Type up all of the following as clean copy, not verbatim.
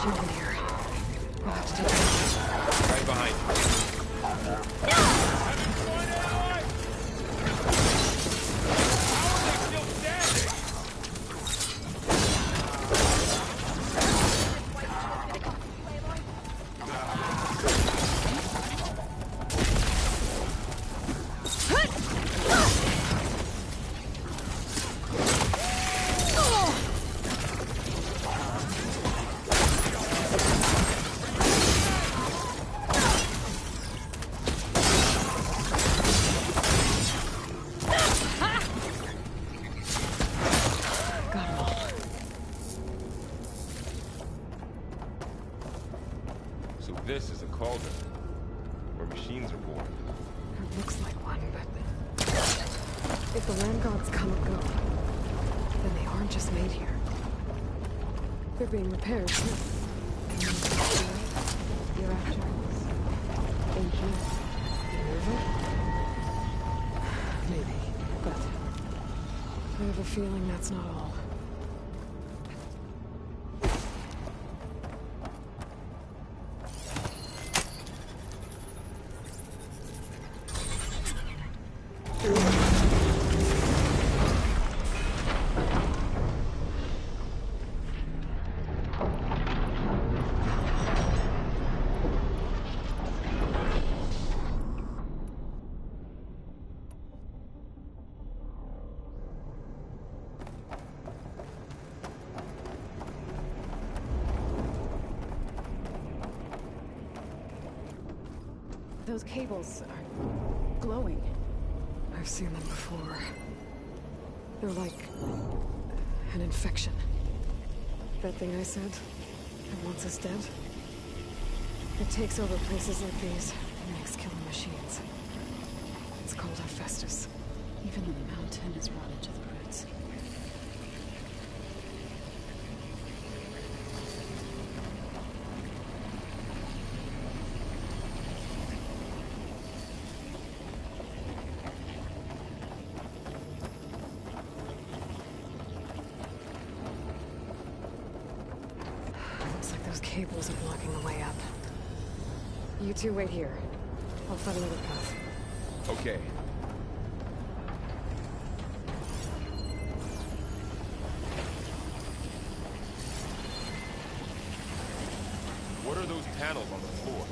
tunnel in here. We'll have to take it. Right behind you. This is a cauldron, where machines are born. It looks like one, but if the land gods come and go, then they aren't just made here. They're being repaired, too. Year after, ancient, river? Maybe, but I have a feeling that's not all. Those cables are glowing. I've seen them before. They're like an infection. That thing I said that wants us dead. It takes over places like these and makes killing machines. It's called Hephaestus. Even the mountain is rotted to the roots. Cables are blocking the way up. You two wait here. I'll find another path. Okay. What are those panels on the floor?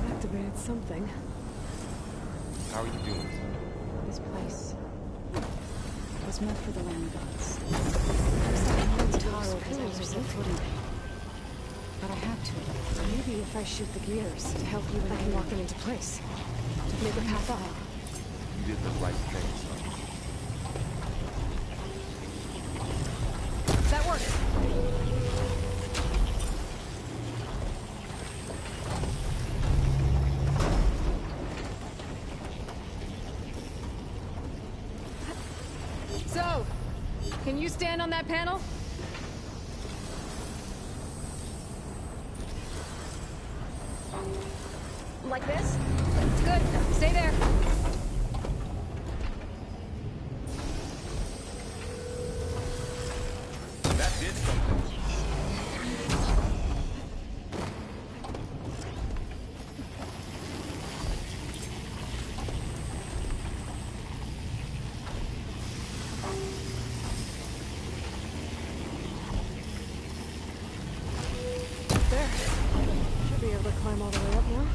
Activated something. How are you doing? This place was meant for the land gods. Taro has ever footing. But I had to. Maybe if I shoot the gears to help you, I can lock them into place. Make a path up. You did the right thing, son. That worked. So, can you stand on that panel? Like this? Good. Stay there. That did something. There. Should be able to climb all the way up now.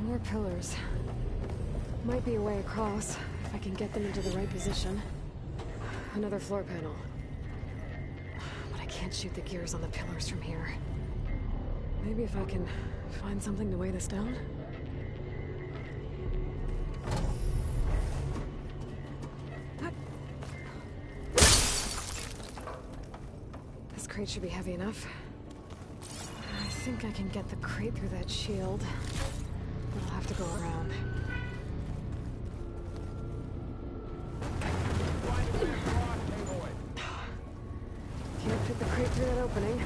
More pillars. Might be a way across, if I can get them into the right position. Another floor panel. But I can't shoot the gears on the pillars from here. Maybe if I can find something to weigh this down? This crate should be heavy enough. I think I can get the crate through that shield. I'll have to go around. Can't fit the crate through that opening.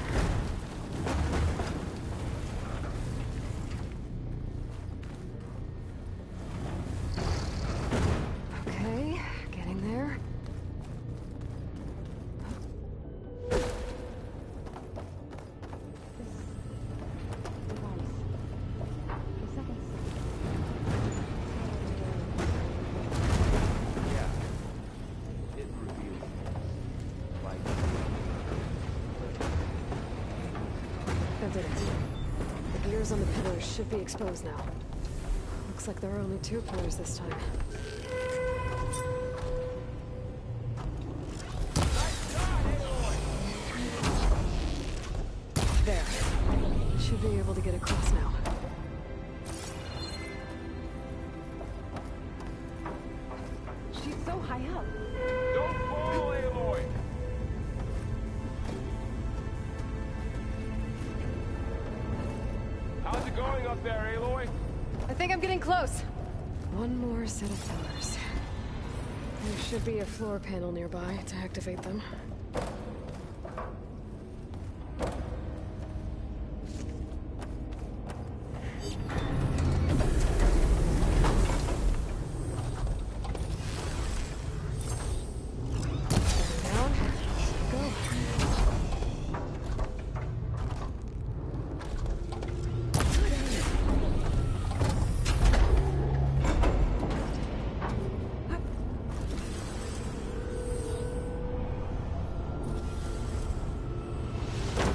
Okay, getting there. That did it. The gears on the pillars should be exposed now. Looks like there are only 2 pillars this time. There. Should be able to get across now. She's so high up. Don't fall, Aloy! How's it going up there, Aloy? I think I'm getting close. One more set of pillars. There should be a floor panel nearby to activate them. Down. Go.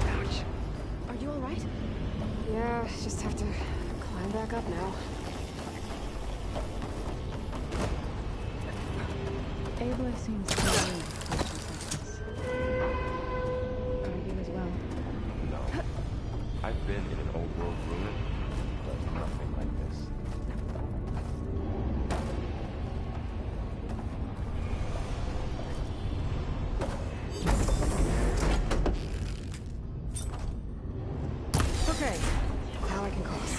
Ouch. Are you all right? Yeah, just have to climb back up now. Aloy seems to be relieved when she says this. Are you as well? No. I've been in an old world ruin, but nothing like this. Okay, now I can cross.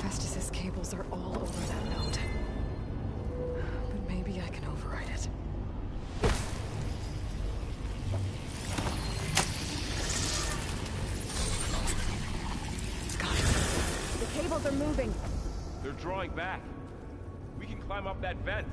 Festus's cables are all over that node. But maybe I can override it. Got it. The cables are moving. They're drawing back. We can climb up that vent.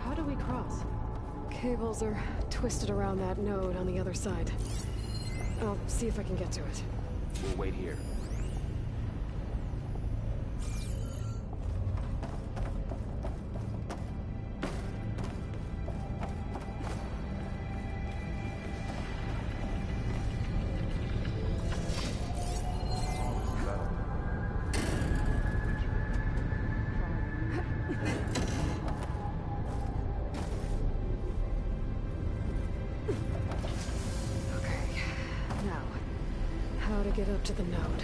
How do we cross? Cables are twisted around that node on the other side. I'll see if I can get to it. We'll wait here. Okay. Now, how to get up to the node.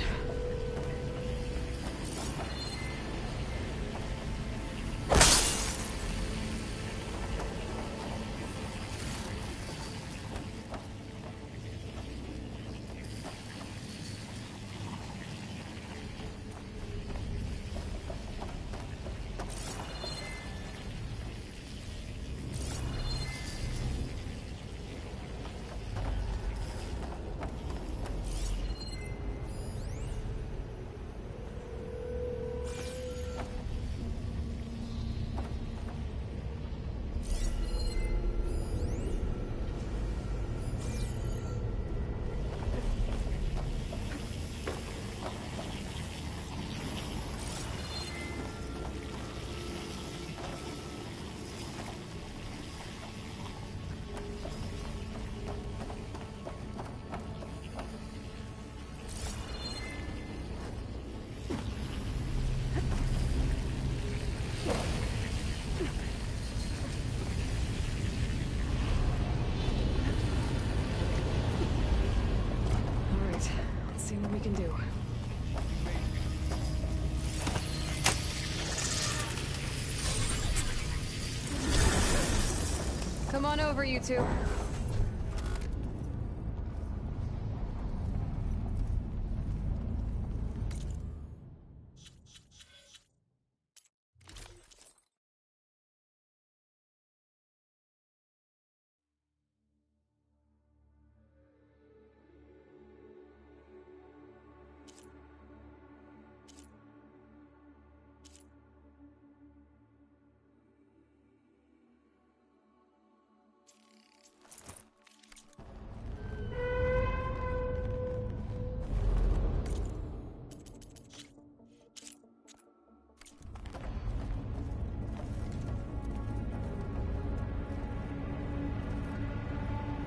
Come on over, you two.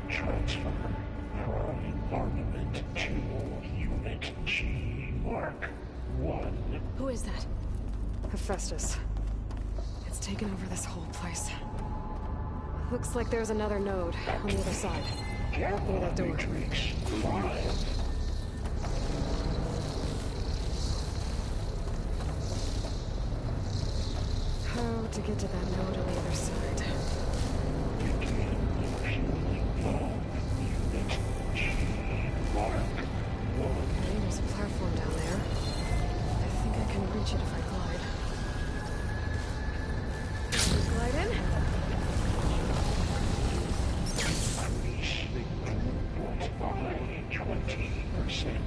Transfer prime armament to Unit G Mark 1. Who is that? Hephaestus. It's taken over this whole place. Looks like there's another node on the other side. Right near that door. Matrix 5. How to get to that node on the other side? Begin fueling bomb Unit G Mark 1. Okay, there's a platform down there. I think I can reach it if I glide. Glide in? Increase throughput by 20%.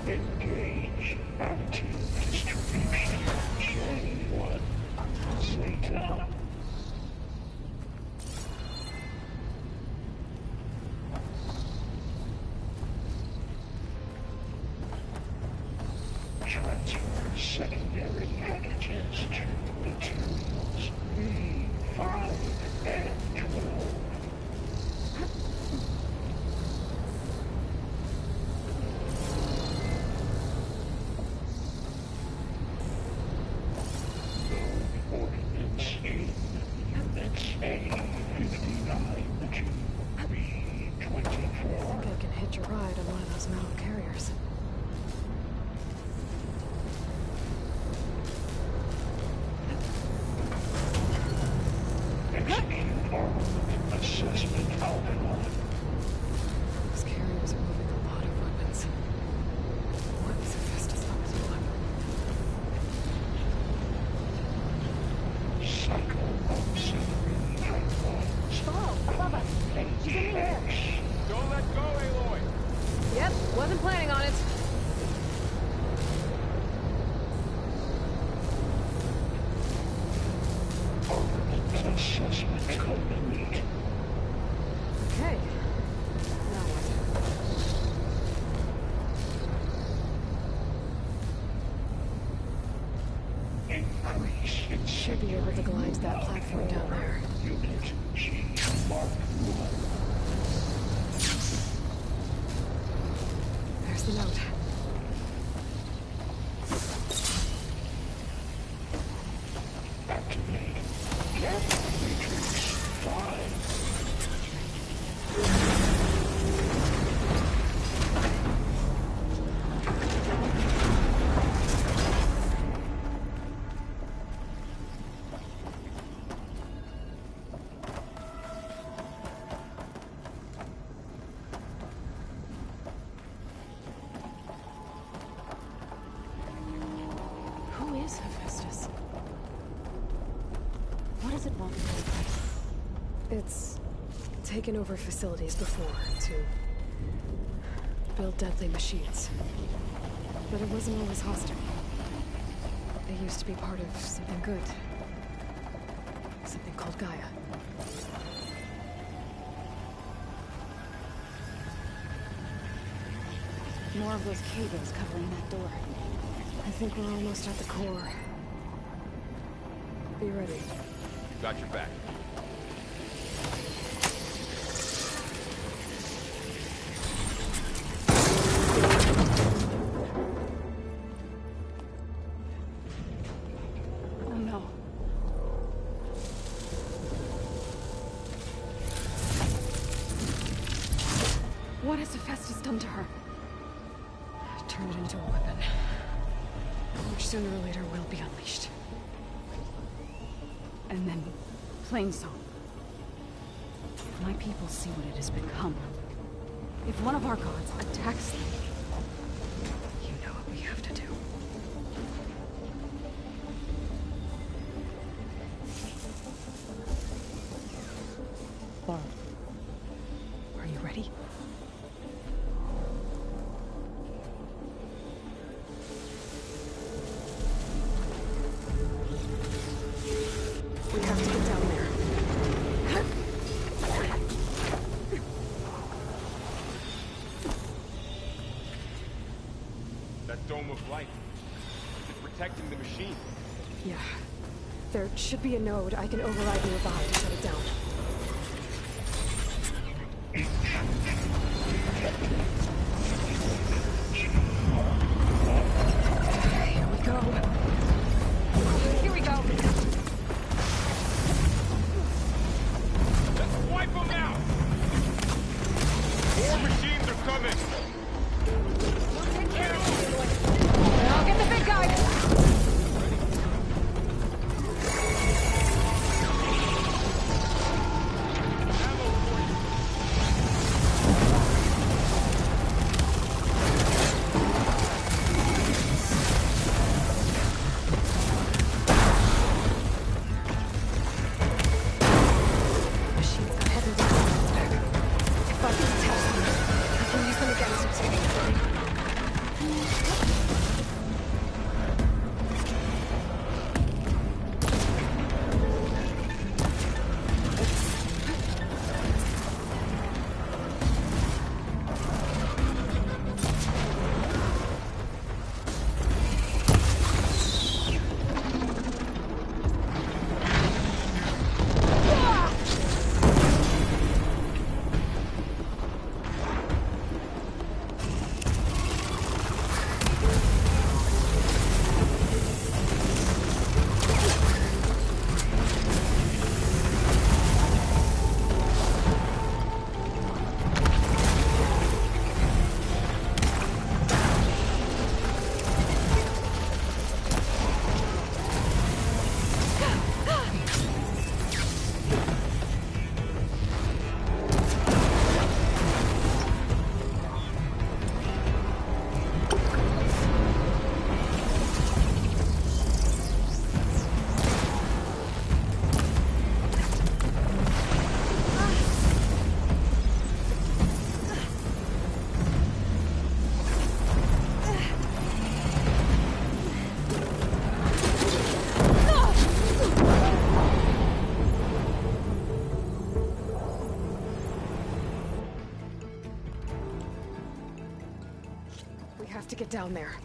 Engage active distribution J1 Zeta. Transfer secondary packages to materials B5 and 12. Ordinance in Units A59 to B24. I think I can hitch a ride on one of those metal carriers. Execute armament assessment outline. Those carriers are moving a lot of weapons. What is Hephaestus up to? Cycle auxiliary pipelines. Below, above us. She's in the air. ATX. Don't let go, Aloy! Yep, wasn't planning on it. Armament assessment complete. Okay. Now what? Increase in Should be able to glide to that platform down there. Unit G Mark 1. There's the note. Activate. Get Matrix 5. Who is Hephaestus? What does it want in this place? It's taken over facilities before to build deadly machines. But it wasn't always hostile. It used to be part of something good. Something called Gaia. More of those cables covering that door. I think we're almost at the core. Be ready. Got your back. Oh no. What has Hephaestus done to her? turn it into a weapon, which sooner or later will be unleashed. And then, Plainsong. If my people see what it has become, if one of our gods attacks them, You know what we have to do. Laura, are you ready? We have to get down there. That dome of light. Is it protecting the machine? Yeah. There should be a node I can override nearby to shut it down. Here we go. Here we go. Let's wipe them out! More machines are coming! Take care of it, Aloy. I'll get the big guy. Ammo for you! Machines are heading down. If I can detach them, I can use them against it. We have to get down there.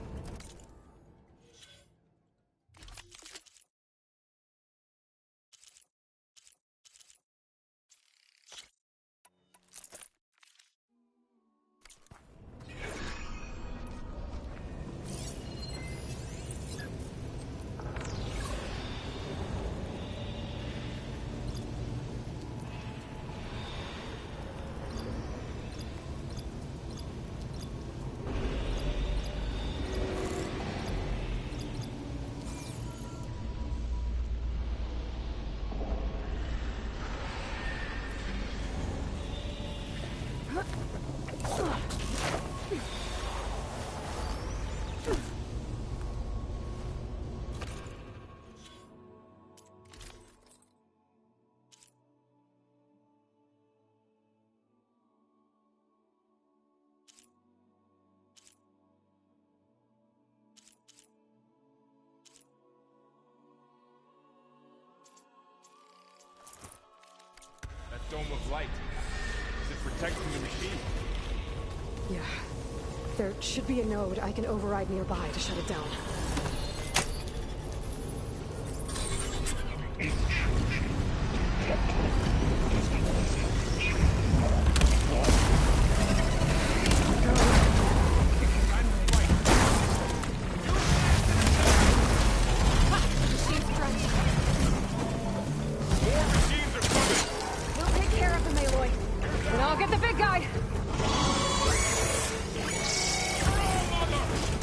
That dome of light. Is it protecting the machine? Yeah. There should be a node I can override nearby to shut it down. More machines are coming! We'll take care of him, Aloy. And I'll get the big guy. Oh, mother!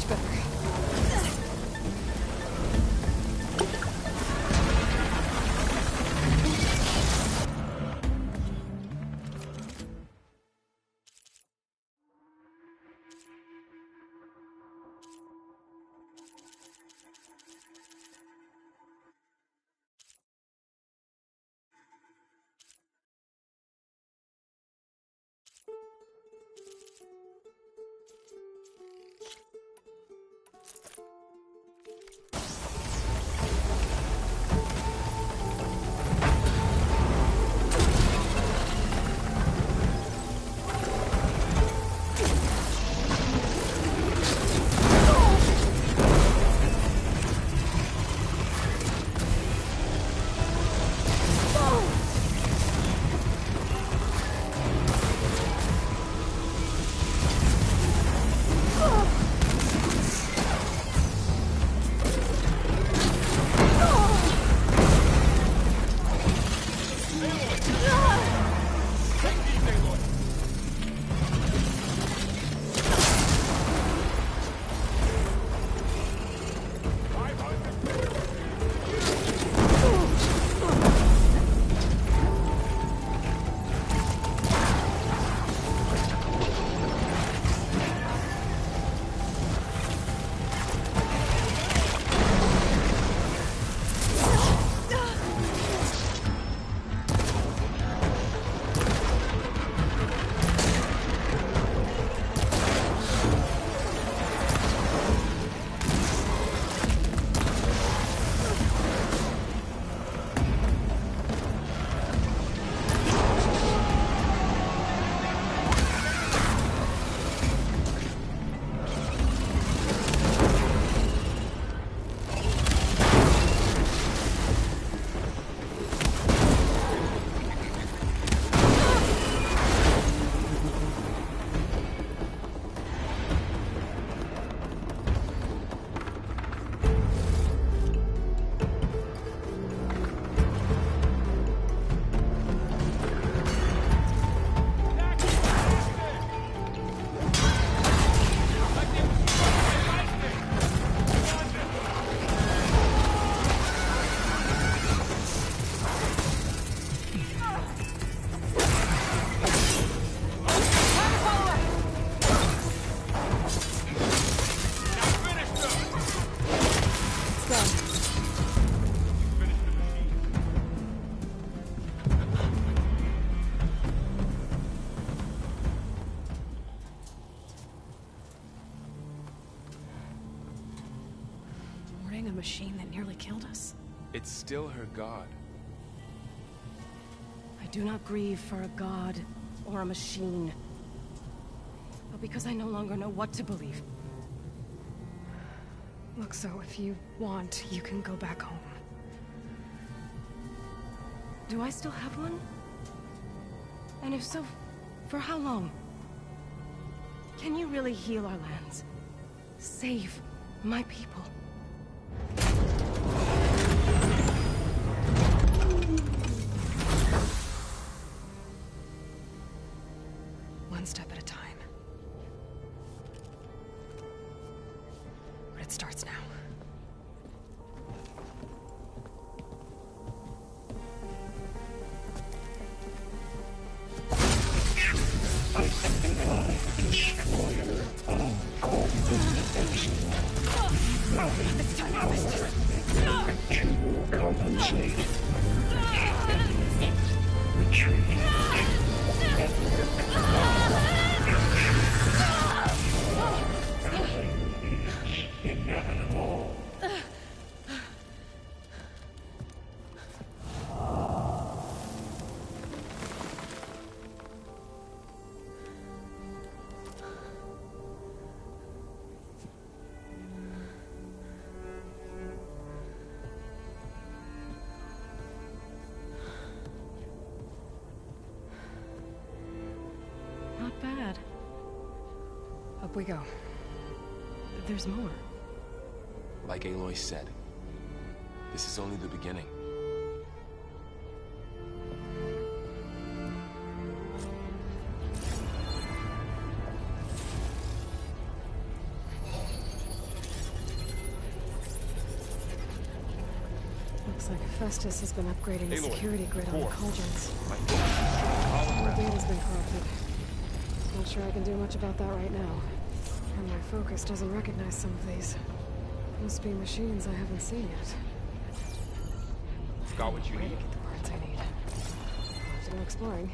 much better. A machine that nearly killed us. It's still her god. I do not grieve for a god or a machine, but because I no longer know what to believe. Look, so if you want, you can go back home. Do I still have one? And if so, for how long? Can you really heal our lands? Save my people? One step at a time. But it starts now. Destroyer, I'll call this exile. It's time to harvest. To compensate. Retreat. Inevitable. Not bad. Up we go. There's more. Like Aloy said, this is only the beginning. Looks like Festus has been upgrading the Aloy, security grid on the core. cauldrons. My focus is showing The hologram. data's been corrupted. Not sure I can do much about that right now. And my focus doesn't recognize some of these. Must be machines I haven't seen yet. Got what you Way to need? get the parts I need. I'll have to go exploring.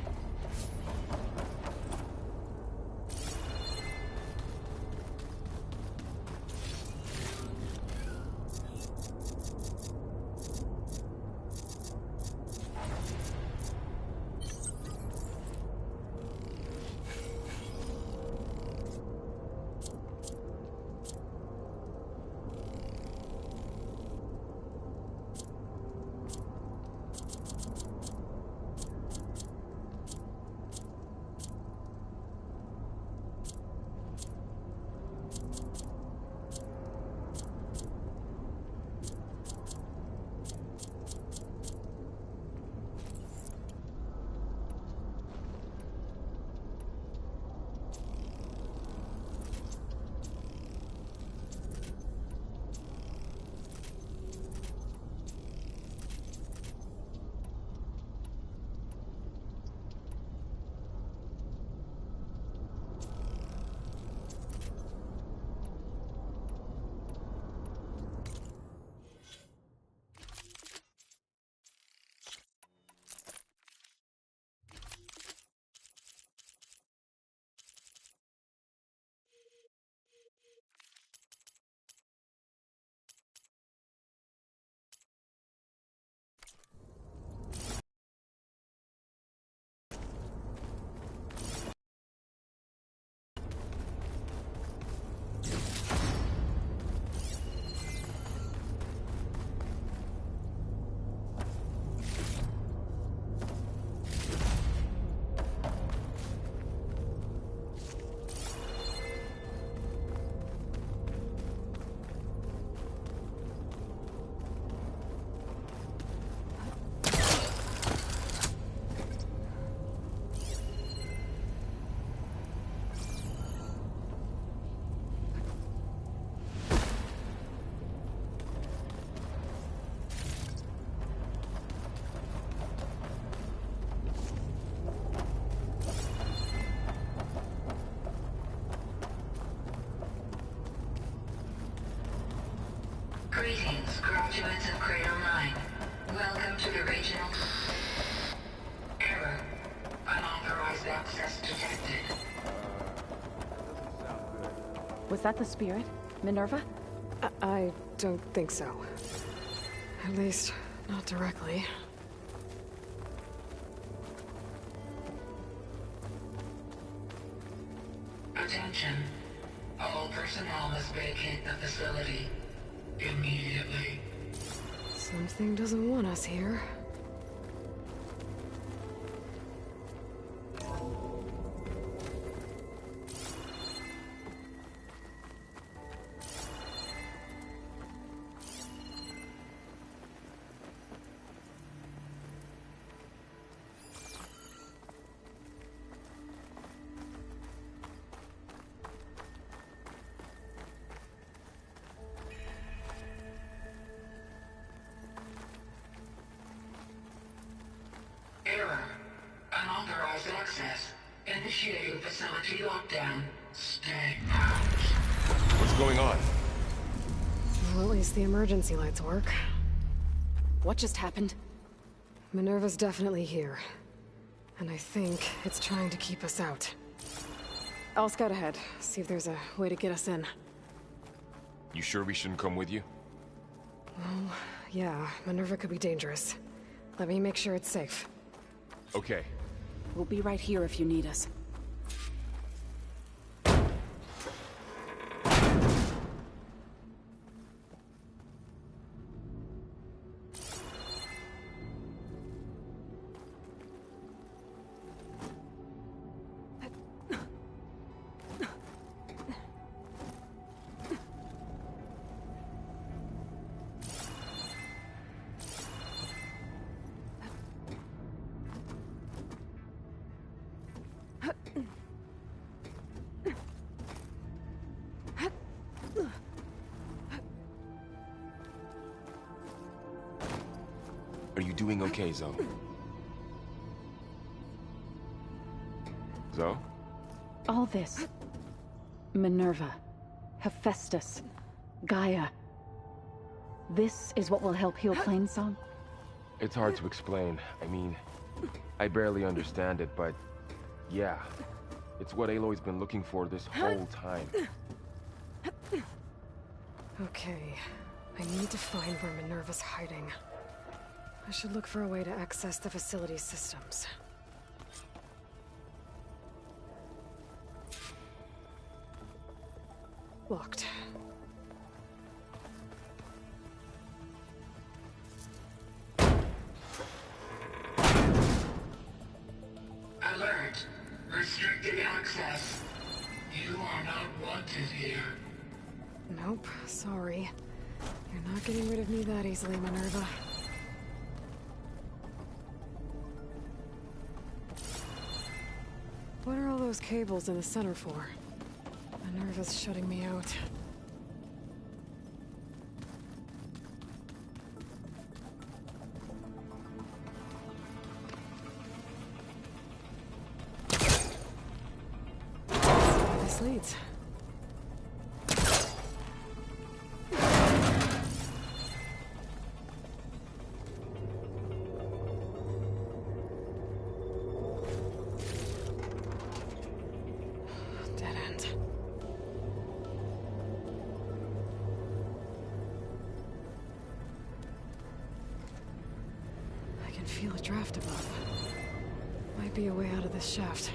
Greetings, graduates of Cradle 9. Welcome to the regional... Error. Unauthorized access detected. Was that the spirit? Minerva? I don't think so. At least, not directly. Attention. All personnel must vacate the facility. Immediately. Something doesn't want us here. Error. Unauthorized access. Initiating facility lockdown. Stay out. What's going on? Well, at least the emergency lights work. What just happened? Minerva's definitely here. And I think it's trying to keep us out. I'll scout ahead, see if there's a way to get us in. You sure we shouldn't come with you? Well, yeah, Minerva could be dangerous. Let me make sure it's safe. Okay. We'll be right here if you need us. doing okay, Zoe? Zoe? All this. Minerva. Hephaestus. Gaia. This is what will help heal Plainsong? It's hard to explain. I mean, I barely understand it, but yeah. It's what Aloy's been looking for this whole time. Okay. I need to find where Minerva's hiding. I should look for a way to access the facility's systems. Locked. Alert. Restricted access. You are not wanted here. Nope, sorry. You're not getting rid of me that easily, Minerva. What are all those cables in the center for? Minerva's shutting me out. Let's see where this leads. Dead end. I can feel a draft above. Might be a way out of this shaft.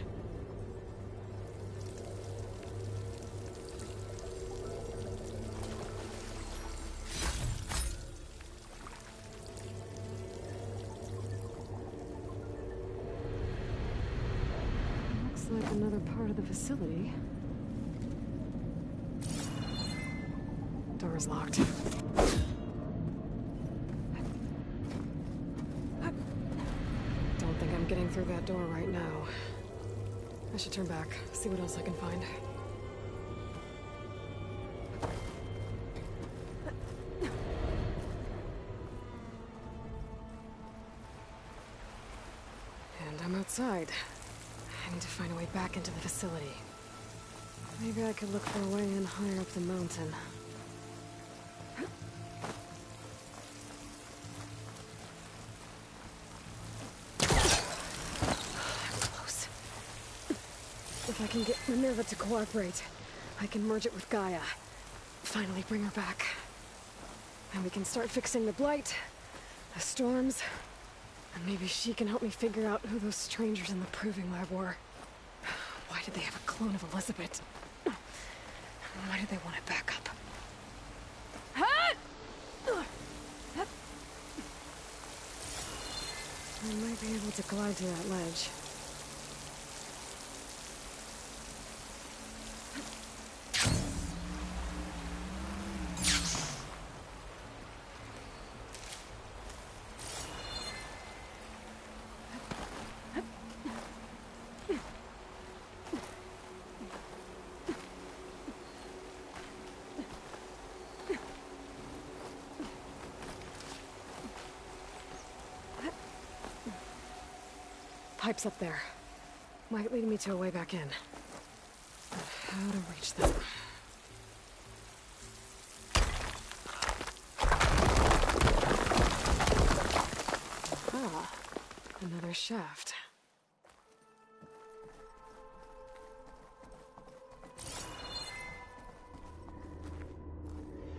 Looks like another part of the facility. Door's locked. Don't think I'm getting through that door right now. I should turn back, see what else I can find. And I'm outside. I need to find a way back into the facility. Maybe I could look for a way in higher up the mountain. Close. If I can get Minerva to cooperate, I can merge it with Gaia. Finally bring her back. And we can start fixing the Blight, the storms, and maybe she can help me figure out who those strangers in the proving lab were. Why did they have a clone of Elizabeth? Why did they want it back up? I might be able to glide to that ledge. Pipes up there. Might lead me to a way back in. But how to reach them? Ah, another shaft.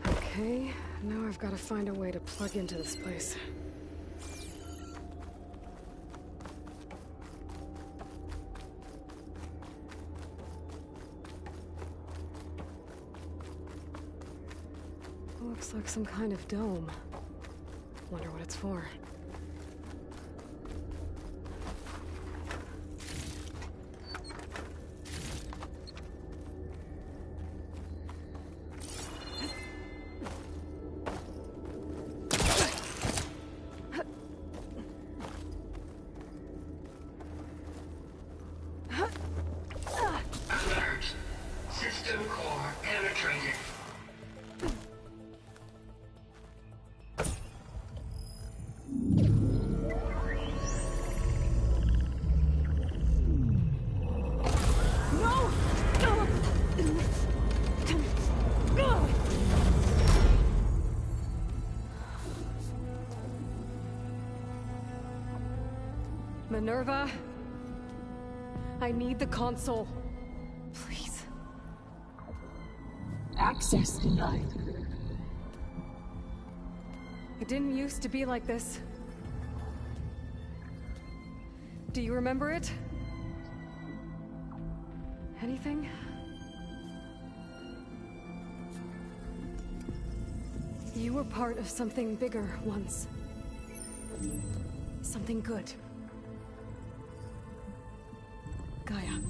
Okay, now I've got to find a way to plug into this place. Looks like some kind of dome. Wonder what it's for. Alert. System core penetrated. Minerva, I need the console. Please. Access denied. It didn't used to be like this. Do you remember it? Anything? You were part of something bigger once. Something good. Gaia.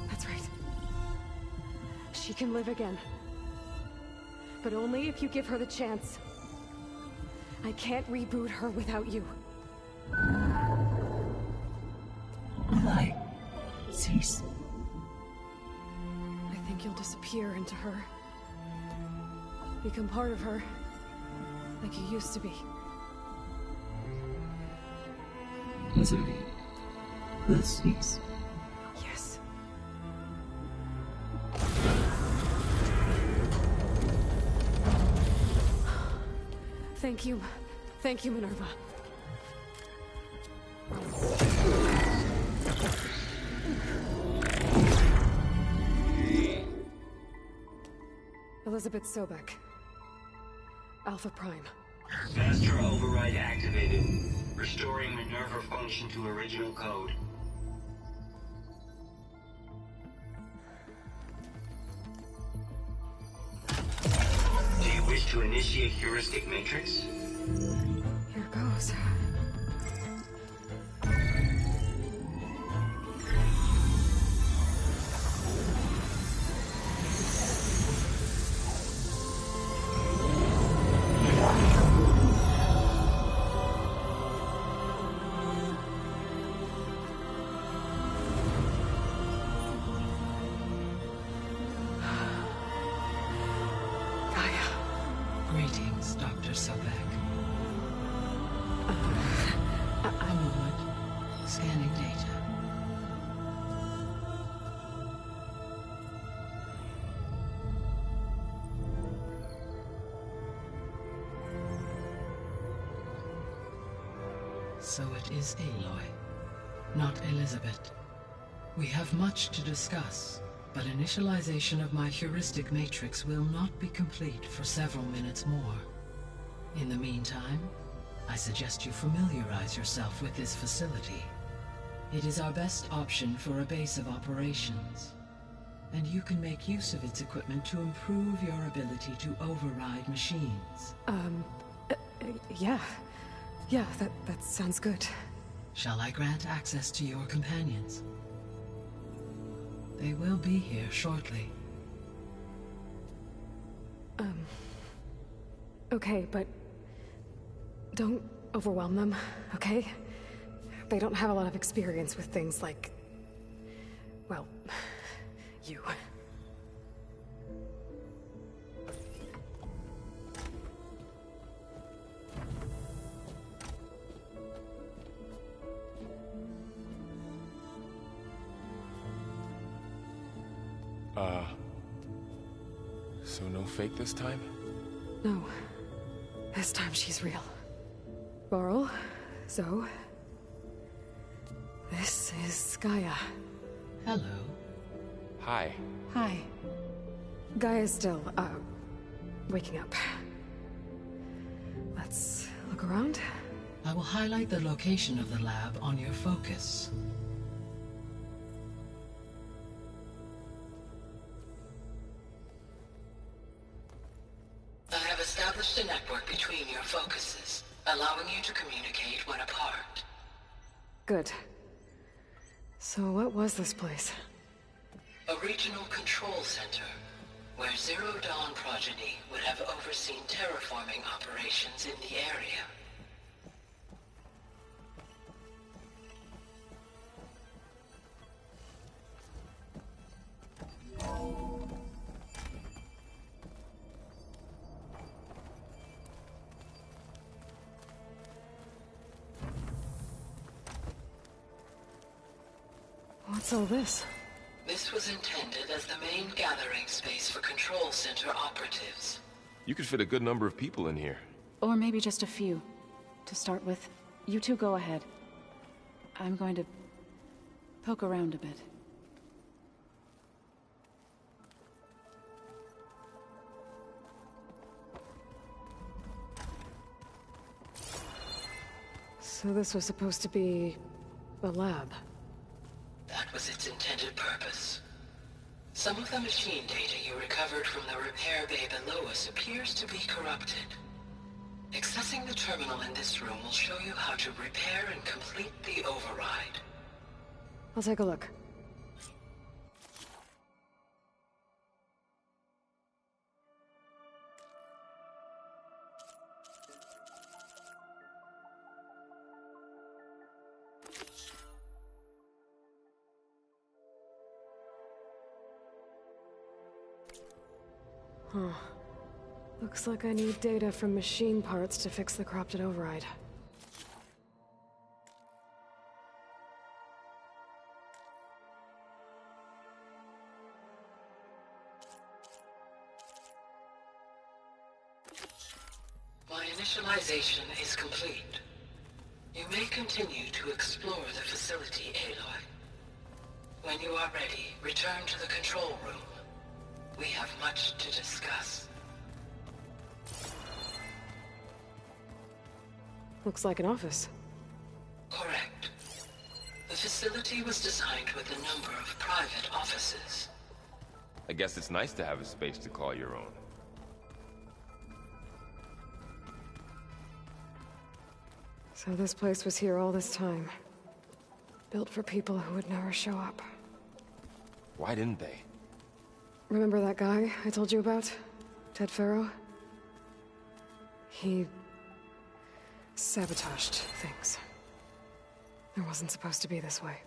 That's right. She can live again. But only if you give her the chance. I can't reboot her without you. Light. Cease. I think you'll disappear into her. Become part of her. Like you used to be. Misery. The cease. Yes. Thank you. Thank you, Minerva. Elizabeth Sobek. Alpha Prime. Master override activated. Restoring Minerva function to original code. Do you wish to initiate heuristic matrix? Here goes. Greetings, Dr. Sobek. A moment. Scanning data. So it is Aloy, not Elizabeth. We have much to discuss, but initialization of my heuristic matrix will not be complete for several minutes more. In the meantime, I suggest you familiarize yourself with this facility. It is our best option for a base of operations, and you can make use of its equipment to improve your ability to override machines. Yeah. Yeah, that sounds good. Shall I grant access to your companions? They will be here shortly. Okay, but don't overwhelm them, okay? They don't have a lot of experience with things like, well, you. So no fake this time? No. This time she's real. Varl, Zoe. This is Gaia. Hello. Hi. Hi. Gaia's still, waking up. Let's look around. I will highlight the location of the lab on your focus. I have established a network between your focuses, allowing you to communicate when apart. Good. So what was this place? A regional control center, where Zero Dawn progeny would have overseen terraforming operations in the area. What's all this? This was intended as the main gathering space for Control Center operatives. You could fit a good number of people in here. Or maybe just a few. To start with, you two go ahead. I'm going to poke around a bit. So this was supposed to be a lab. That was its intended purpose. Some of the machine data you recovered from the repair bay below us appears to be corrupted. Accessing the terminal in this room will show you how to repair and complete the override. I'll take a look. Huh. Looks like I need data from machine parts to fix the corrupted override. My initialization is complete. You may continue to explore the facility, Aloy. When you are ready, return to the control room. We have much to discuss. Looks like an office. Correct. The facility was designed with a number of private offices. I guess it's nice to have a space to call your own. So this place was here all this time. Built for people who would never show up. Why didn't they? Remember that guy I told you about? Ted Faro? He sabotaged things. It wasn't supposed to be this way.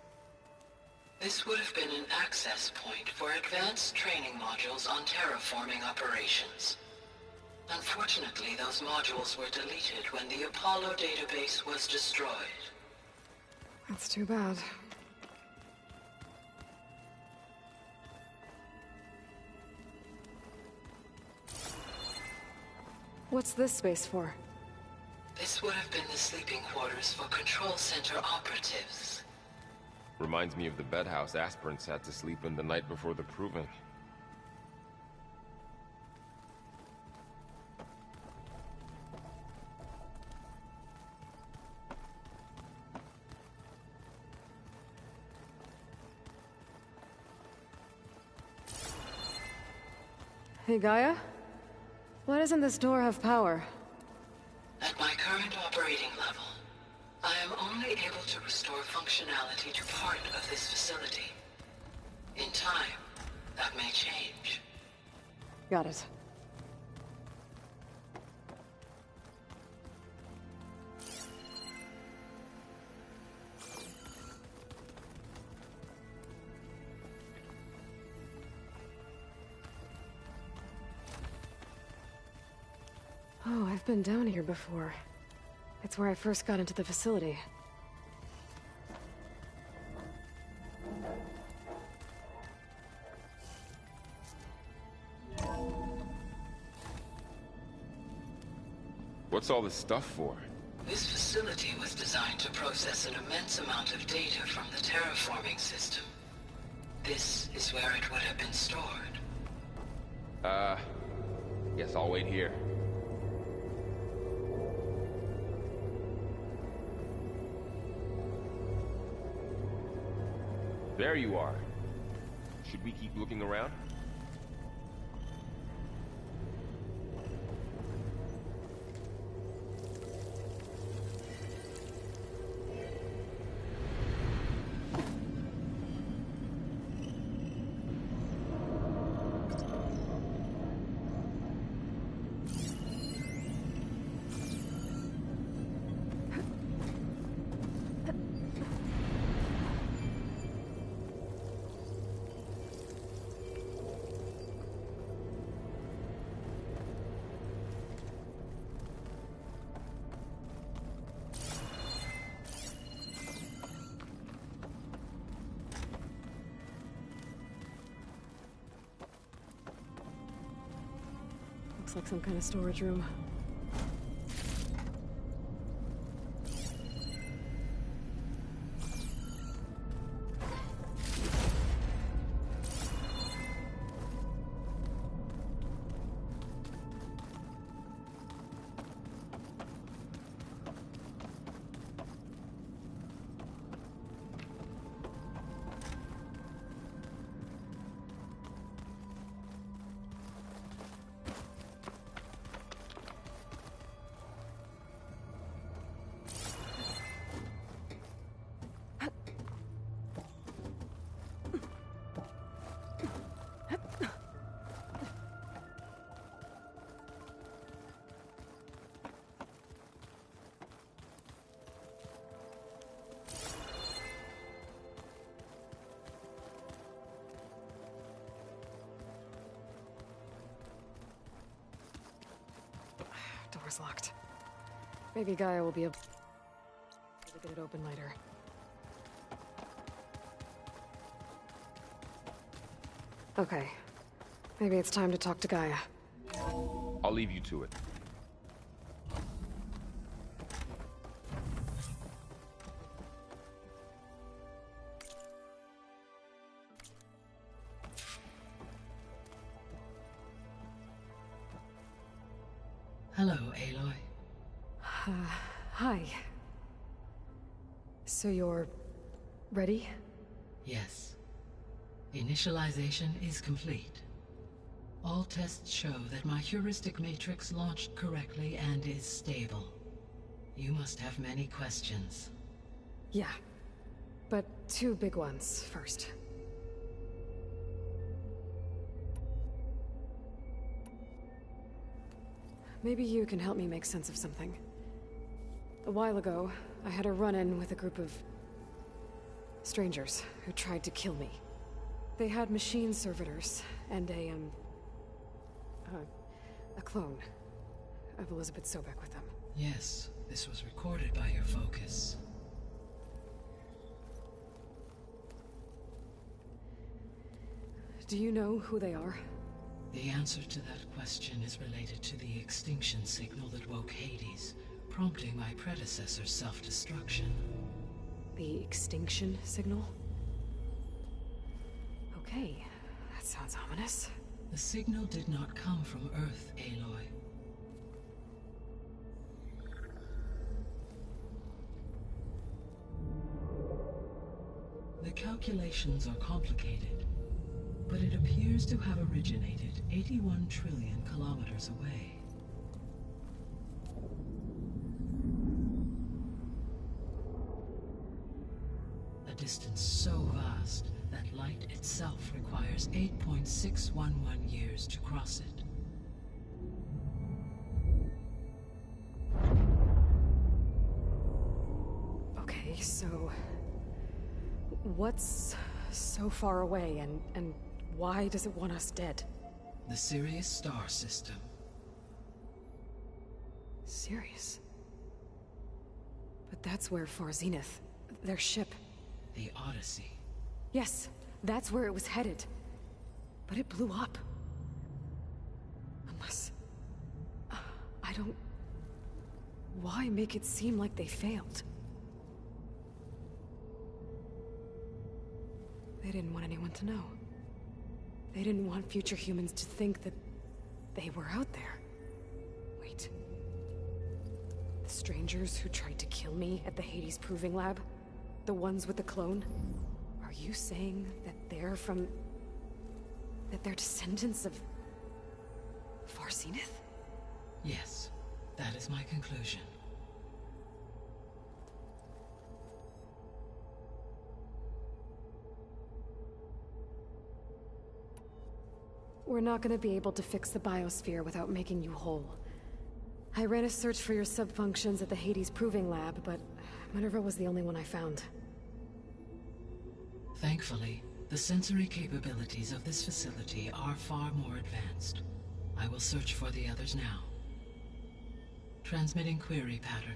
This would have been an access point for advanced training modules on terraforming operations. Unfortunately, those modules were deleted when the Apollo database was destroyed. That's too bad. What's this space for? This would have been the sleeping quarters for Control Center operatives. Reminds me of the bedhouse aspirants had to sleep in the night before the proving. Hey, Gaia? Why doesn't this door have power? At my current operating level, I am only able to restore functionality to part of this facility. In time, that may change. Got it. Oh, I've been down here before. It's where I first got into the facility. What's all this stuff for? This facility was designed to process an immense amount of data from the terraforming system. This is where it would have been stored. Guess I'll wait here. There you are. Should we keep looking around? Looks like some kind of storage room. Maybe Gaia will be able to get it open later. Okay. Maybe it's time to talk to Gaia. I'll leave you to it. Hello, Aloy. Hi. So you're... ready? Yes. Initialization is complete. All tests show that my heuristic matrix launched correctly and is stable. You must have many questions. Yeah. But two big ones first. Maybe you can help me make sense of something. A while ago, I had a run-in with a group of... strangers who tried to kill me. They had machine servitors and a clone of Elizabeth Sobek with them. Yes, this was recorded by your focus. Do you know who they are? The answer to that question is related to the extinction signal that woke Hades, prompting my predecessor's self-destruction. The extinction signal? Okay, that sounds ominous. The signal did not come from Earth, Aloy. The calculations are complicated, but it appears to have originated 81 trillion kilometers away. A distance so vast that light itself requires 8.611 years to cross it. Okay, so... what's so far away, and why does it want us dead? The Sirius star system. Sirius? But that's where Far Zenith, their ship... The Odyssey. Yes, that's where it was headed. But it blew up. Unless... I don't... Why make it seem like they failed? They didn't want anyone to know. They didn't want future humans to think that they were out there. Wait. The strangers who tried to kill me at the Hades Proving Lab? The ones with the clone? Are you saying that they're from... that they're descendants of... Far Zenith? Yes, that is my conclusion. We're not gonna be able to fix the biosphere without making you whole. I ran a search for your subfunctions at the Hades Proving Lab, but Minerva was the only one I found. Thankfully, the sensory capabilities of this facility are far more advanced. I will search for the others now. Transmitting query pattern.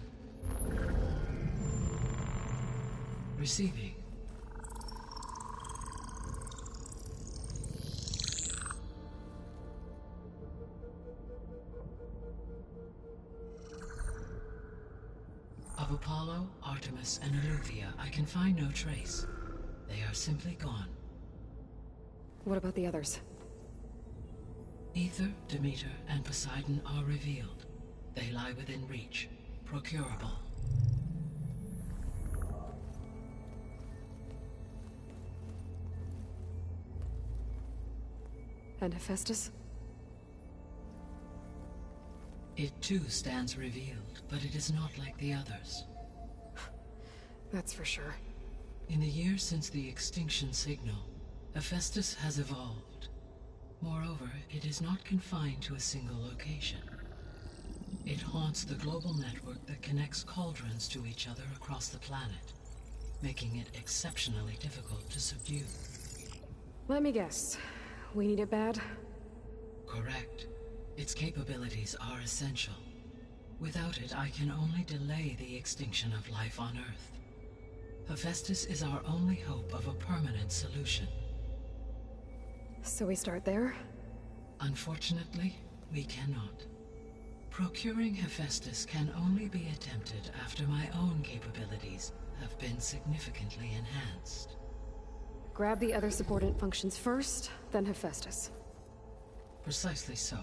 Receiving. Of Apollo, Artemis, and Eleuthia, I can find no trace. They are simply gone. What about the others? Aether, Demeter, and Poseidon are revealed. They lie within reach, procurable. And Hephaestus? It too stands revealed, but it is not like the others. That's for sure. In the years since the extinction signal, Hephaestus has evolved. Moreover, it is not confined to a single location. It haunts the global network that connects cauldrons to each other across the planet, making it exceptionally difficult to subdue. Let me guess. We need it bad? Correct. Its capabilities are essential. Without it, I can only delay the extinction of life on Earth. Hephaestus is our only hope of a permanent solution. So we start there? Unfortunately, we cannot. Procuring Hephaestus can only be attempted after my own capabilities have been significantly enhanced. Grab the other subordinate functions first, then Hephaestus. Precisely so.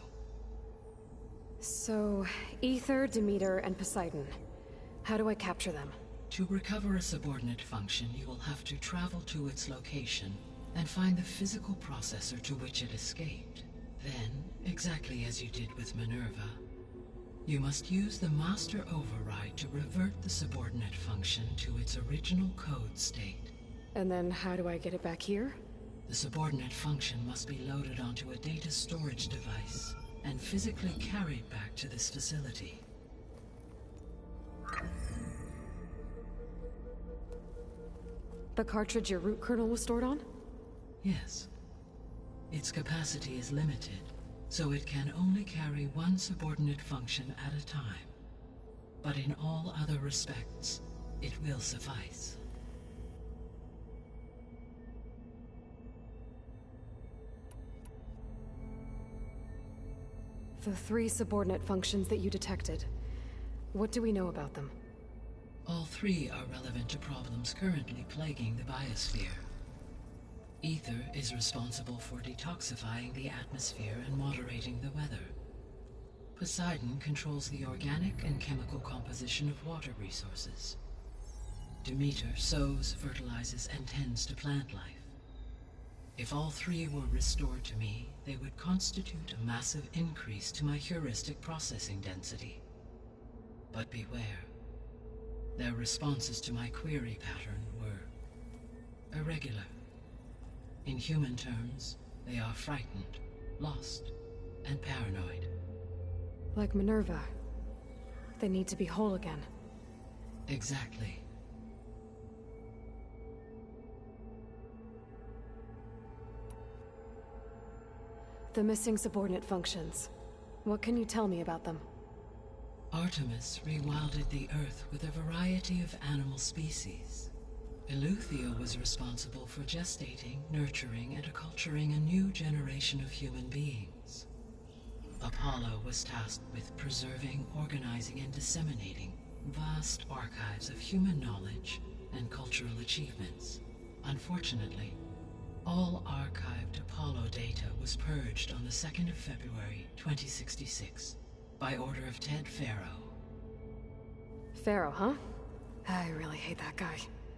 So, Aether, Demeter, and Poseidon. How do I capture them? To recover a subordinate function, you will have to travel to its location and find the physical processor to which it escaped. Then, exactly as you did with Minerva, you must use the Master Override to revert the subordinate function to its original code state. And then how do I get it back here? The subordinate function must be loaded onto a data storage device and physically carried back to this facility. The cartridge your root kernel was stored on? Yes. Its capacity is limited, so it can only carry one subordinate function at a time. But in all other respects, it will suffice. The 3 subordinate functions that you detected. What do we know about them? All 3 are relevant to problems currently plaguing the biosphere. Aether is responsible for detoxifying the atmosphere and moderating the weather. Poseidon controls the organic and chemical composition of water resources. Demeter sows, fertilizes, and tends to plant life. If all 3 were restored to me, they would constitute a massive increase to my heuristic processing density. But beware. Their responses to my query pattern were irregular. In human terms, they are frightened, lost, and paranoid. Like Minerva. They need to be whole again. Exactly. The missing subordinate functions. What can you tell me about them? Artemis rewilded the Earth with a variety of animal species. Eleuthia was responsible for gestating, nurturing, and acculturating a new generation of human beings. Apollo was tasked with preserving, organizing, and disseminating vast archives of human knowledge and cultural achievements. Unfortunately, all archived Apollo data was purged on the 2nd of February, 2066, by order of Ted Faro. Faro, huh? I really hate that guy.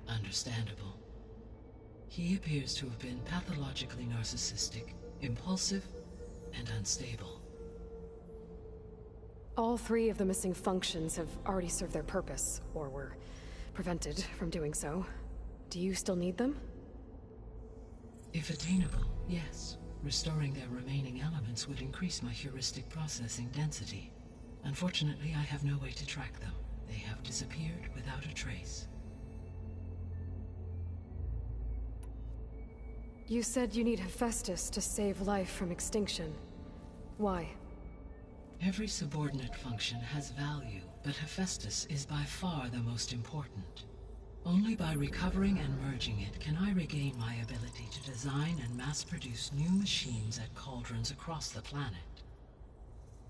Understandable. He appears to have been pathologically narcissistic, impulsive, and unstable. All 3 of the missing functions have already served their purpose, or were prevented from doing so. Do you still need them? If attainable, yes. Restoring their remaining elements would increase my heuristic processing density. Unfortunately, I have no way to track them. They have disappeared without a trace. You said you need Hephaestus to save life from extinction. Why? Every subordinate function has value, but Hephaestus is by far the most important. Only by recovering and merging it can I regain my ability to design and mass-produce new machines at cauldrons across the planet.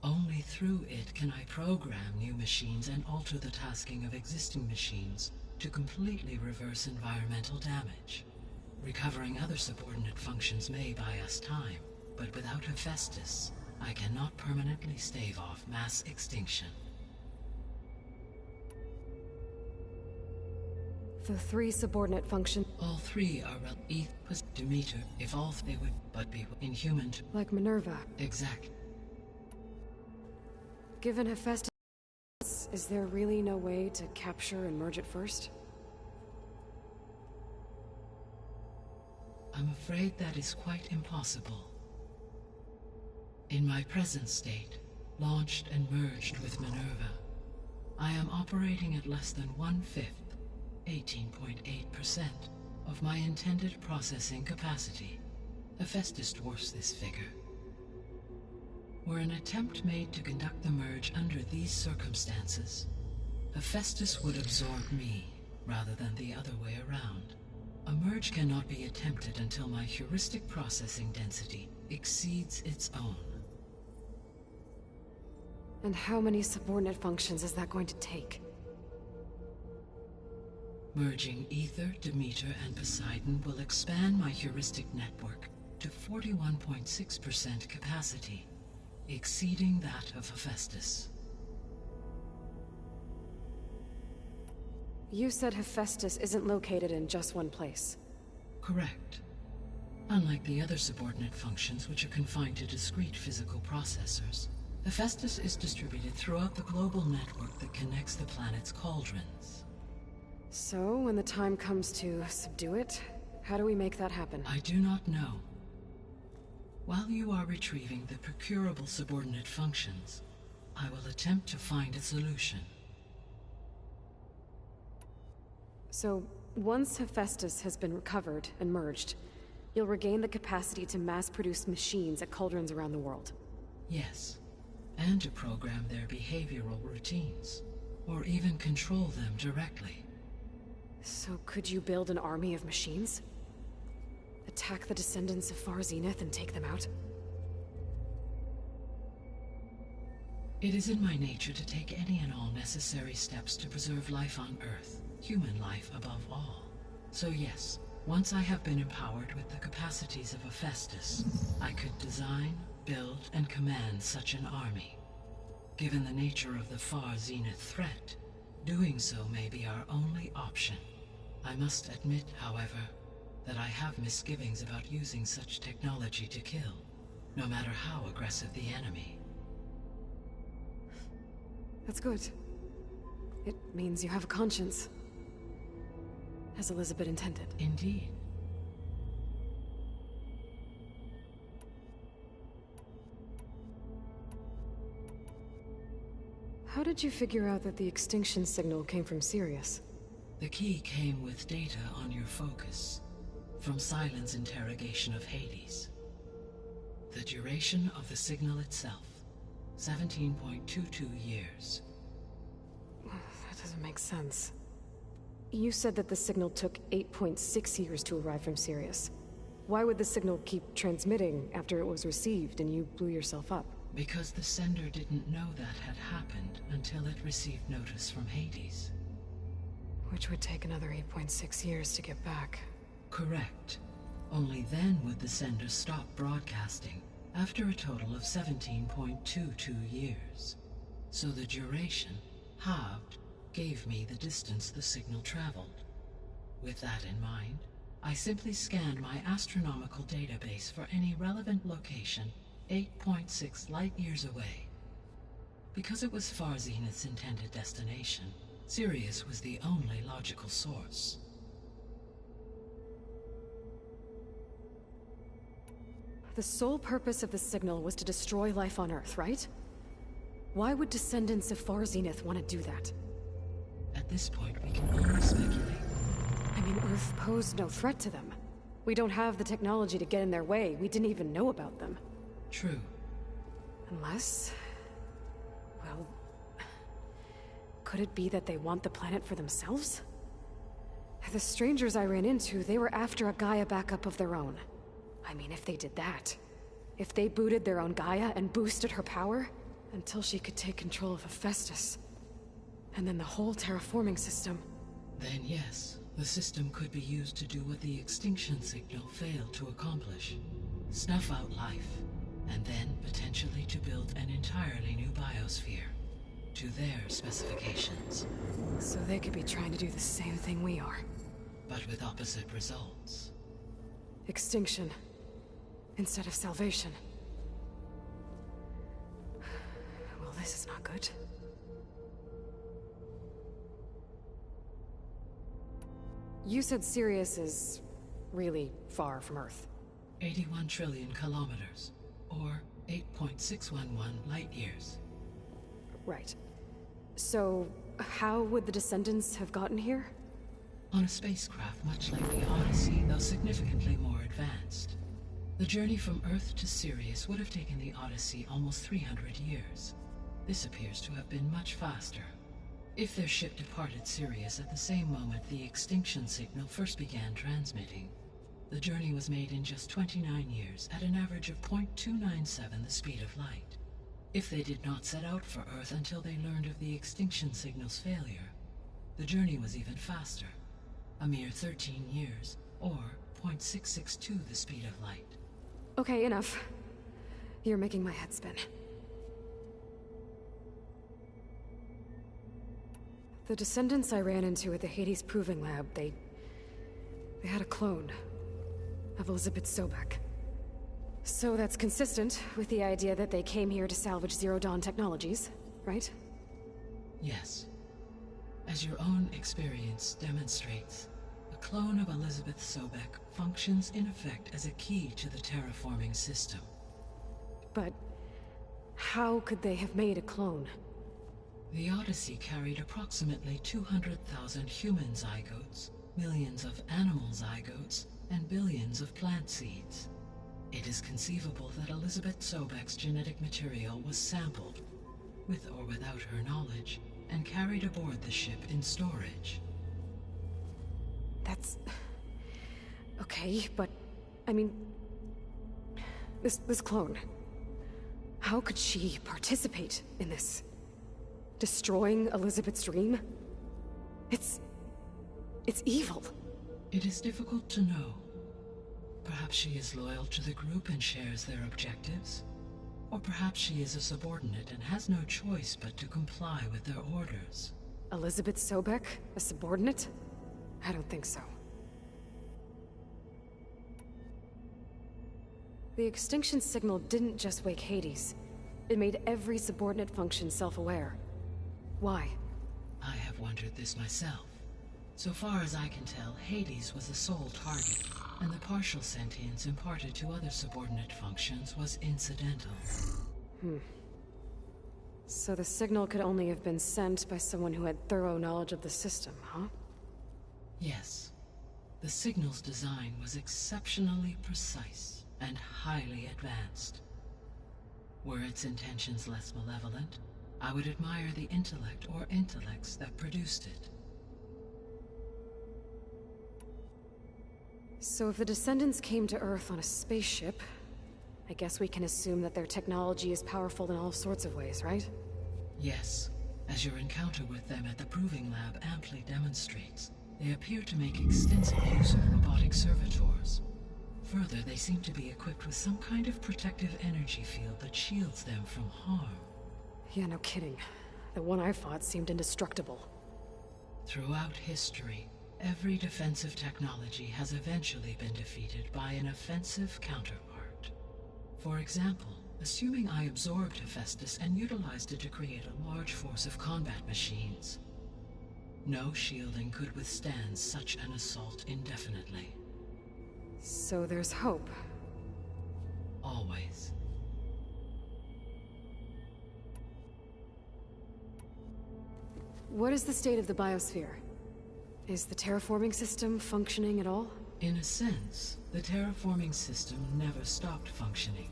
Only through it can I program new machines and alter the tasking of existing machines to completely reverse environmental damage. Recovering other subordinate functions may buy us time, but without Hephaestus, I cannot permanently stave off mass extinction. The 3 subordinate functions. All 3 are Demeter, if all they would but be inhuman. Like Minerva. Exactly. Given Hephaestus, is there really no way to capture and merge it first? I'm afraid that is quite impossible. In my present state, launched and merged with Minerva, I am operating at less than 1/5, 18.8%, of my intended processing capacity. Hephaestus dwarfs this figure. Were an attempt made to conduct the merge under these circumstances, Hephaestus would absorb me, rather than the other way around. A merge cannot be attempted until my heuristic processing density exceeds its own. And how many subordinate functions is that going to take? Merging Ether, Demeter, and Poseidon will expand my heuristic network to 41.6% capacity, exceeding that of Hephaestus. You said Hephaestus isn't located in just one place. Correct. Unlike the other subordinate functions, which are confined to discrete physical processors, Hephaestus is distributed throughout the global network that connects the planet's cauldrons. So, when the time comes to subdue it, how do we make that happen? I do not know. While you are retrieving the procurable subordinate functions, I will attempt to find a solution. So, once Hephaestus has been recovered and merged, you'll regain the capacity to mass-produce machines at cauldrons around the world. Yes, and to program their behavioral routines, or even control them directly. So could you build an army of machines? Attack the descendants of Far Zenith and take them out? It is in my nature to take any and all necessary steps to preserve life on Earth, human life above all. So yes, once I have been empowered with the capacities of Hephaestus, I could design, build, and command such an army. Given the nature of the Far Zenith threat, doing so may be our only option. I must admit, however, that I have misgivings about using such technology to kill, no matter how aggressive the enemy. That's good. It means you have a conscience. As Elizabeth intended. Indeed. How did you figure out that the extinction signal came from Sirius? The key came with data on your focus, from Sylens' interrogation of Hades. The duration of the signal itself, 17.22 years. That doesn't make sense. You said that the signal took 8.6 years to arrive from Sirius. Why would the signal keep transmitting after it was received and you blew yourself up? Because the sender didn't know that had happened until it received notice from Hades. Which would take another 8.6 years to get back. Correct. Only then would the sender stop broadcasting, after a total of 17.22 years. So the duration, halved, gave me the distance the signal traveled. With that in mind, I simply scanned my astronomical database for any relevant location 8.6 light-years away. Because it was Far Zenith's intended destination, Sirius was the only logical source. The sole purpose of the signal was to destroy life on Earth, right? Why would descendants of Far Zenith want to do that? At this point, we can only speculate. I mean, Earth posed no threat to them. We don't have the technology to get in their way. We didn't even know about them. True. Unless... well... could it be that they want the planet for themselves? The strangers I ran into, they were after a Gaia backup of their own. I mean, if they did that... if they booted their own Gaia and boosted her power... until she could take control of Hephaestus. And then the whole terraforming system. Then yes, the system could be used to do what the extinction signal failed to accomplish. Snuff out life, and then potentially to build an entirely new biosphere, to their specifications. So they could be trying to do the same thing we are. But with opposite results. Extinction, instead of salvation. Well, this is not good. You said Sirius is really far from Earth. 81 trillion kilometers, or 8.611 light-years. Right. So, how would the descendants have gotten here? On a spacecraft much like the Odyssey, though significantly more advanced. The journey from Earth to Sirius would have taken the Odyssey almost 300 years. This appears to have been much faster. If their ship departed Sirius at the same moment the extinction signal first began transmitting, the journey was made in just 29 years at an average of 0.297 the speed of light. If they did not set out for Earth until they learned of the extinction signal's failure, the journey was even faster, a mere 13 years, or 0.662 the speed of light. Okay, enough. You're making my head spin. The descendants I ran into at the Hades Proving Lab, they had a clone of Elizabeth Sobek. So that's consistent with the idea that they came here to salvage Zero Dawn technologies, right? Yes. As your own experience demonstrates, a clone of Elizabeth Sobek functions in effect as a key to the terraforming system. But how could they have made a clone? The Odyssey carried approximately 200,000 human zygotes, millions of animal zygotes, and billions of plant seeds. It is conceivable that Elizabeth Sobek's genetic material was sampled, with or without her knowledge, and carried aboard the ship in storage. That's... okay, but... I mean... This clone... How could she participate in this? Destroying Elizabeth's dream? It's evil. It is difficult to know. Perhaps she is loyal to the group and shares their objectives. Or perhaps she is a subordinate and has no choice but to comply with their orders. Elizabeth Sobek? A subordinate? I don't think so. The extinction signal didn't just wake Hades. It made every subordinate function self-aware. Why? I have wondered this myself. So far as I can tell, Hades was the sole target, and the partial sentience imparted to other subordinate functions was incidental. So the signal could only have been sent by someone who had thorough knowledge of the system, huh? Yes. The signal's design was exceptionally precise and highly advanced. Were its intentions less malevolent, I would admire the intellect or intellects that produced it. So if the descendants came to Earth on a spaceship, I guess we can assume that their technology is powerful in all sorts of ways, right? Yes, as your encounter with them at the Proving Lab amply demonstrates, they appear to make extensive use of robotic servitors. Further, they seem to be equipped with some kind of protective energy field that shields them from harm. Yeah, no kidding. The one I fought seemed indestructible. Throughout history, every defensive technology has eventually been defeated by an offensive counterpart. For example, assuming I absorbed Hephaestus and utilized it to create a large force of combat machines. No shielding could withstand such an assault indefinitely. So there's hope. Always. What is the state of the biosphere? Is the terraforming system functioning at all? In a sense, the terraforming system never stopped functioning.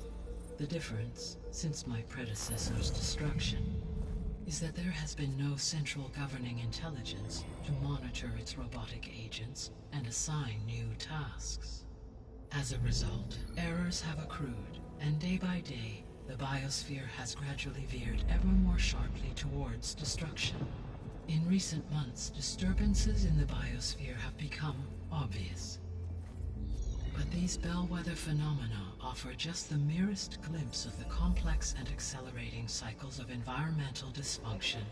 The difference, since my predecessor's destruction, is that there has been no central governing intelligence to monitor its robotic agents and assign new tasks. As a result, errors have accrued, and day by day, the biosphere has gradually veered ever more sharply towards destruction. In recent months, disturbances in the biosphere have become obvious. But these bellwether phenomena offer just the merest glimpse of the complex and accelerating cycles of environmental dysfunction,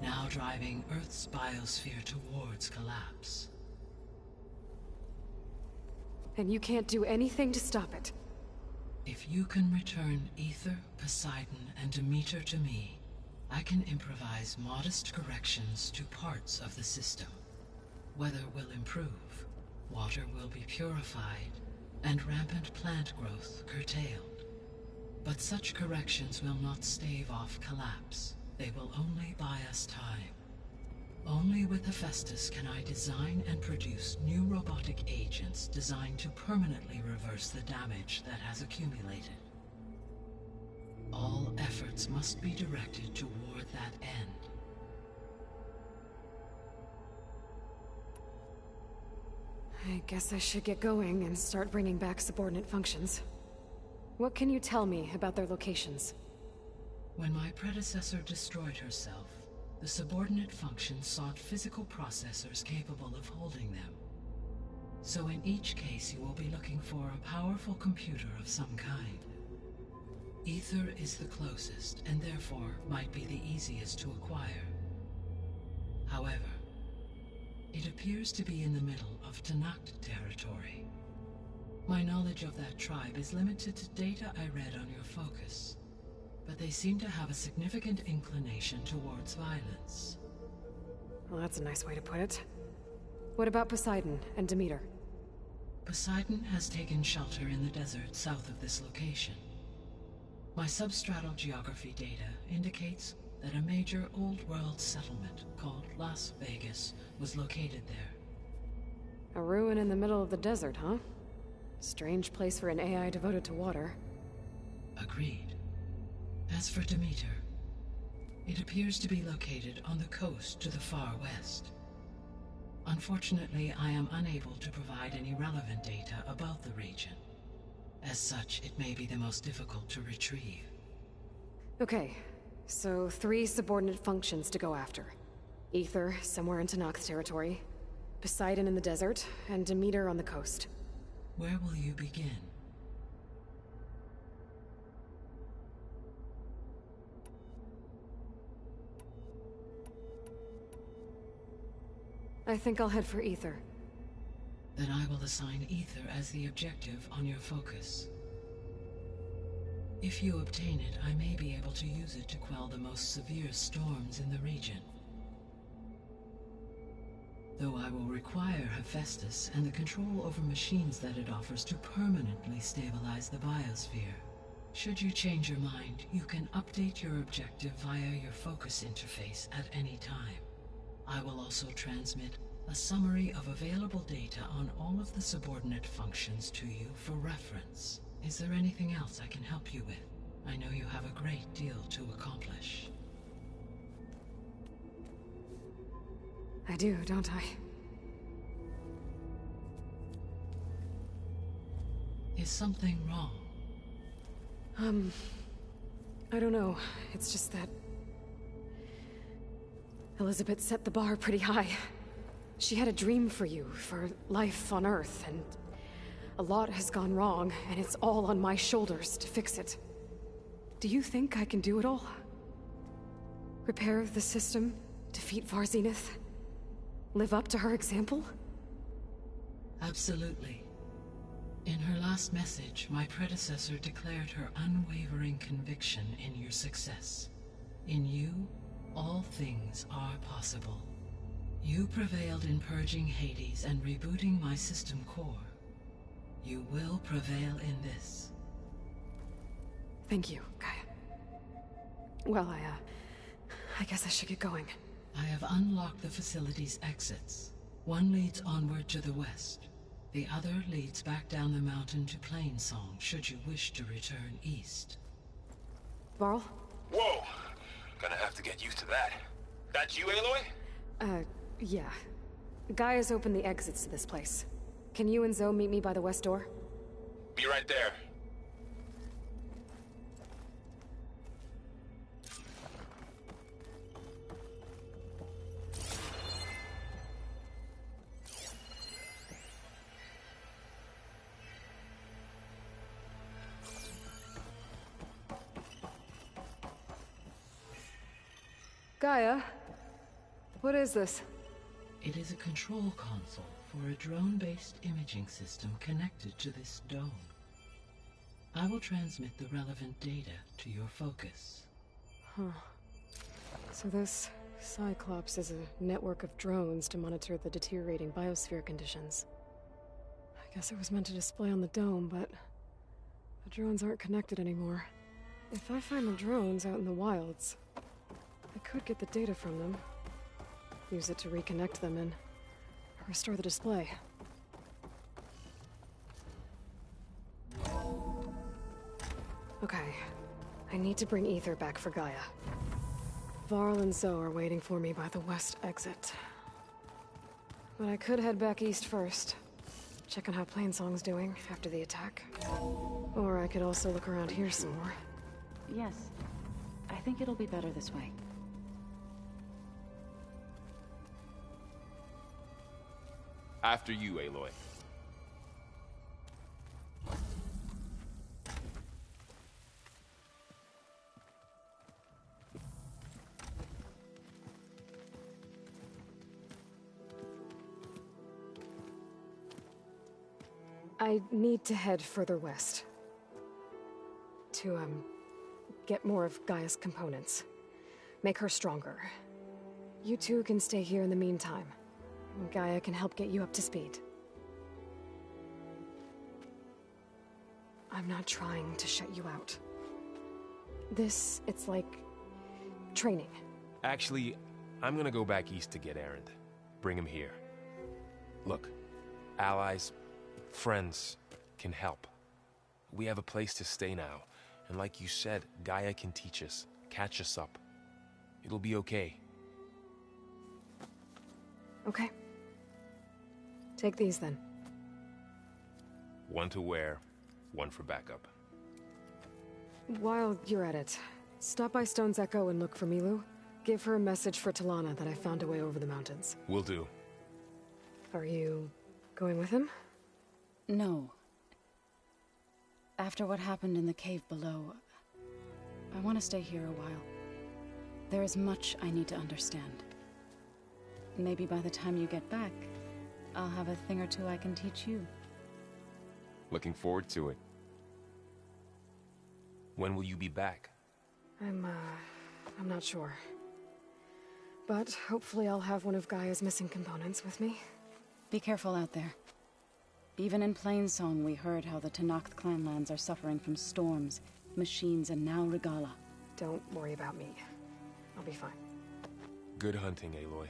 now driving Earth's biosphere towards collapse. And you can't do anything to stop it? If you can return Aether, Poseidon, and Demeter to me, I can improvise modest corrections to parts of the system. Weather will improve, water will be purified, and rampant plant growth curtailed. But such corrections will not stave off collapse. They will only buy us time. Only with Hephaestus can I design and produce new robotic agents designed to permanently reverse the damage that has accumulated. All efforts must be directed toward that end. I guess I should get going and start bringing back subordinate functions. What can you tell me about their locations? When my predecessor destroyed herself, the subordinate functions sought physical processors capable of holding them. So in each case you will be looking for a powerful computer of some kind. Ether is the closest, and therefore might be the easiest to acquire. However, it appears to be in the middle of Tenakth territory. My knowledge of that tribe is limited to data I read on your focus, but they seem to have a significant inclination towards violence. Well, that's a nice way to put it. What about Poseidon and Demeter? Poseidon has taken shelter in the desert south of this location. My substratal geography data indicates that a major old-world settlement called Las Vegas was located there. A ruin in the middle of the desert, huh? Strange place for an AI devoted to water. Agreed. As for Demeter, it appears to be located on the coast to the far west. Unfortunately, I am unable to provide any relevant data about the region. As such, it may be the most difficult to retrieve. Okay, so 3 subordinate functions to go after. Ether, somewhere in Tenakth territory, Poseidon in the desert, and Demeter on the coast. Where will you begin? I think I'll head for Ether. Then I will assign Ether as the objective on your focus. If you obtain it, I may be able to use it to quell the most severe storms in the region. Though I will require Hephaestus and the control over machines that it offers to permanently stabilize the biosphere. Should you change your mind, you can update your objective via your focus interface at any time. I will also transmit a summary of available data on all of the subordinate functions to you for reference. Is there anything else I can help you with? I know you have a great deal to accomplish. I do, don't I? Is something wrong? I don't know. It's just that Elizabeth set the bar pretty high. She had a dream for you, for life on Earth, and a lot has gone wrong, and it's all on my shoulders to fix it. Do you think I can do it all? Repair the system, defeat Varzenith, live up to her example? Absolutely. In her last message, my predecessor declared her unwavering conviction in your success. In you, all things are possible. You prevailed in purging Hades and rebooting my system core. You will prevail in this. Thank you, Gaia. Well, I guess I should get going. I have unlocked the facility's exits. One leads onward to the west. The other leads back down the mountain to Plainsong, should you wish to return east. Varl? Whoa! Gonna have to get used to that. That's you, Aloy? Yeah. Gaia's opened the exits to this place. Can you and Zoe meet me by the west door? Be right there. Gaia? What is this? It is a control console for a drone-based imaging system connected to this dome. I will transmit the relevant data to your focus. Huh. So this Cyclops is a network of drones to monitor the deteriorating biosphere conditions. I guess it was meant to display on the dome, but the drones aren't connected anymore. If I find the drones out in the wilds, I could get the data from them. Use it to reconnect them and restore the display. Okay. I need to bring Ether back for Gaia. Varl and Zoe are waiting for me by the west exit. But I could head back east first. Check on how Plainsong's doing after the attack. Or I could also look around here some more. Yes. I think it'll be better this way. After you, Aloy. I need to head further west. To, get more of Gaia's components. Make her stronger. You two can stay here in the meantime. Gaia can help get you up to speed. I'm not trying to shut you out. It's like... training. Actually, I'm gonna go back east to get Erend. Bring him here. Look, allies, friends can help. We have a place to stay now, and like you said, Gaia can teach us, catch us up. It'll be okay. Okay. Take these then. One to wear, one for backup. While you're at it, stop by Stone's Echo and look for Milu. Give her a message for Talana that I found a way over the mountains. Will do. Are you going with him? No. After what happened in the cave below, I want to stay here a while. There is much I need to understand. Maybe by the time you get back, I'll have a thing or two I can teach you. Looking forward to it. When will you be back? I'm not sure. But hopefully I'll have one of Gaia's missing components with me. Be careful out there. Even in Plainsong, we heard how the Tenakth clanlands are suffering from storms, machines, and now Regalla. Don't worry about me. I'll be fine. Good hunting, Aloy.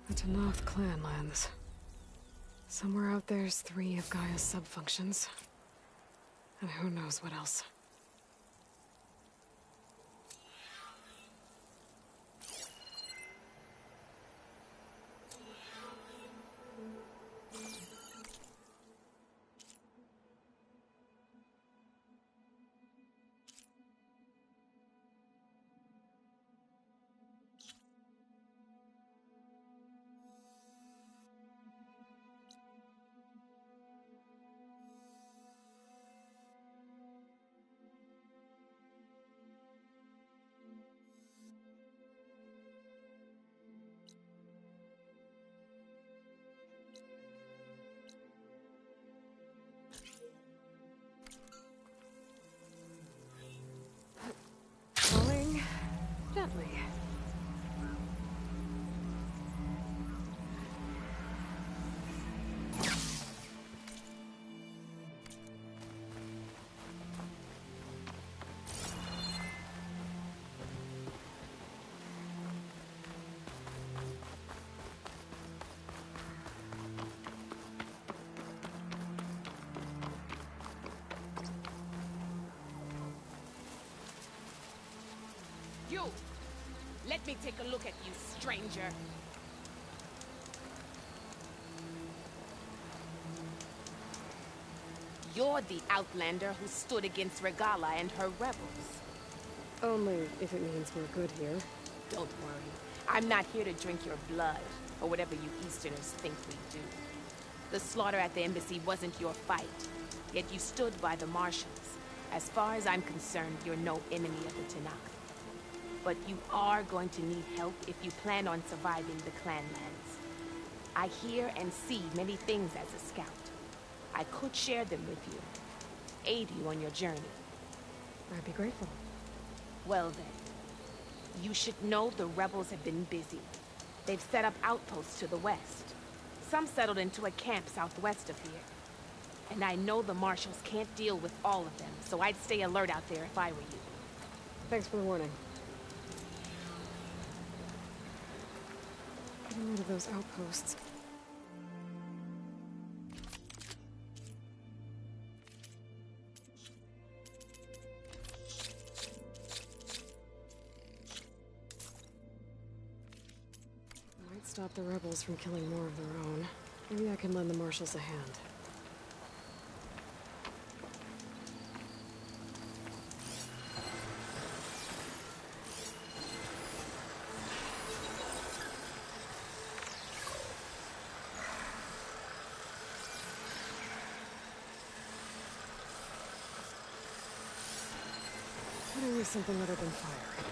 The Tenakth clanlands. Somewhere out there's 3 of Gaia's sub-functions. And who knows what else. Going gently. You! Let me take a look at you, stranger. You're the Outlander who stood against Regalla and her rebels. Only if it means we're good here. Don't worry. I'm not here to drink your blood, or whatever you Easterners think we do. The slaughter at the embassy wasn't your fight, yet you stood by the Martians. As far as I'm concerned, you're no enemy of the Tenakth. But you are going to need help if you plan on surviving the clanlands. I hear and see many things as a scout. I could share them with you, aid you on your journey. I'd be grateful. Well then, you should know the rebels have been busy. They've set up outposts to the west. Some settled into a camp southwest of here. And I know the Marshals can't deal with all of them, so I'd stay alert out there if I were you. Thanks for the warning. Getting rid of those outposts. Might stop the rebels from killing more of their own. Maybe I can lend the Marshals a hand. Always something other than fire.